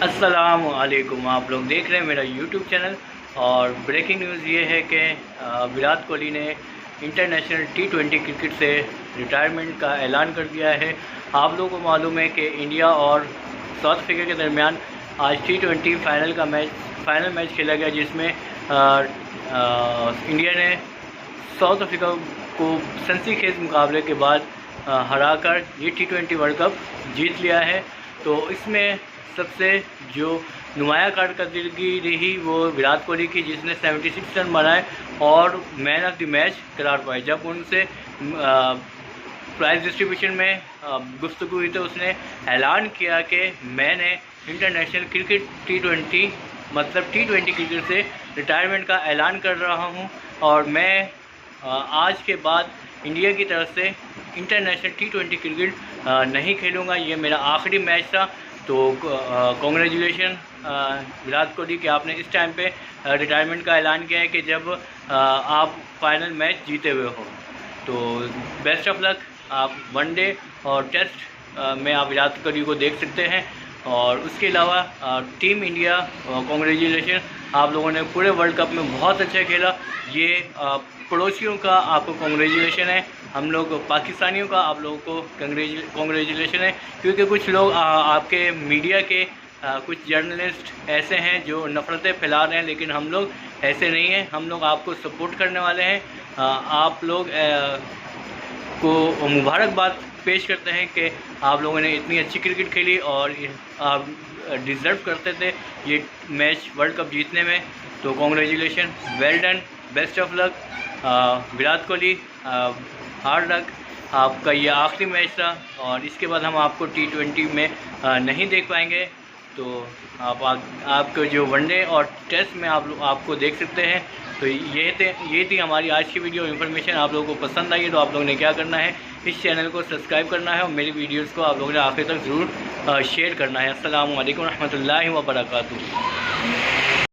अस्सलामुअलैकुम। आप लोग देख रहे हैं मेरा यूट्यूब चैनल। और ब्रेकिंग न्यूज़ ये है कि विराट कोहली ने इंटरनेशनल T20 क्रिकेट से रिटायरमेंट का ऐलान कर दिया है। आप लोगों को मालूम है कि इंडिया और साउथ अफ्रीका के दरमियान आज T20 फाइनल मैच खेला गया, जिसमें इंडिया ने साउथ अफ्रीका को सनसनीखेज मुकाबले के बाद हराकर ये T20 वर्ल्ड कप जीत लिया है। तो इसमें सबसे जो नुमाया कारकर्दगी रही वो विराट कोहली की, जिसने 76 रन बनाए और मैन ऑफ द मैच करार पाए। जब उनसे प्राइज़ डिस्ट्रीब्यूशन में गुफ्तगू हुई तो उसने ऐलान किया कि मैंने इंटरनेशनल क्रिकेट T20 मतलब T20 क्रिकेट से रिटायरमेंट का ऐलान कर रहा हूं और मैं आज के बाद इंडिया की तरफ से इंटरनेशनल T20 क्रिकेट नहीं खेलूँगा। ये मेरा आखिरी मैच था। तो कॉन्ग्रेचुलेशन विराट कोहली कि आपने इस टाइम पे रिटायरमेंट का ऐलान किया है कि जब आप फाइनल मैच जीते हुए हो। तो बेस्ट ऑफ लक। आप वनडे और टेस्ट में आप विराट कोहली को देख सकते हैं। और उसके अलावा टीम इंडिया, कॉन्ग्रेचुलेशन, आप लोगों ने पूरे वर्ल्ड कप में बहुत अच्छा खेला। ये पड़ोसियों का आपको कॉन्ग्रेचुलेशन है, हम लोग पाकिस्तानियों का आप लोगों को कॉन्ग्रेचुलेशन है, क्योंकि कुछ लोग आपके मीडिया के कुछ जर्नलिस्ट ऐसे हैं जो नफ़रतें फैला रहे हैं, लेकिन हम लोग ऐसे नहीं हैं। हम लोग आपको सपोर्ट करने वाले हैं। आप लोग को मुबारकबाद पेश करते हैं कि आप लोगों ने इतनी अच्छी क्रिकेट खेली और आप डिज़र्व करते थे ये मैच वर्ल्ड कप जीतने में। तो congratulation, well done, best of luck Virat Kohli, hard luck. आपका ये आखिरी मैच था और इसके बाद हम आपको T20 में नहीं देख पाएंगे। तो आपको जो वनडे और टेस्ट में आपको देख सकते हैं। तो ये थी हमारी आज की वीडियो इन्फॉर्मेशन। आप लोगों को पसंद आई है तो आप लोगों ने क्या करना है, इस चैनल को सब्सक्राइब करना है और मेरी वीडियोस को आप लोगों ने आखिर तक ज़रूर शेयर करना है। अस्सलामु अलैकुम रहमतुल्लाहि व बरकातुहू।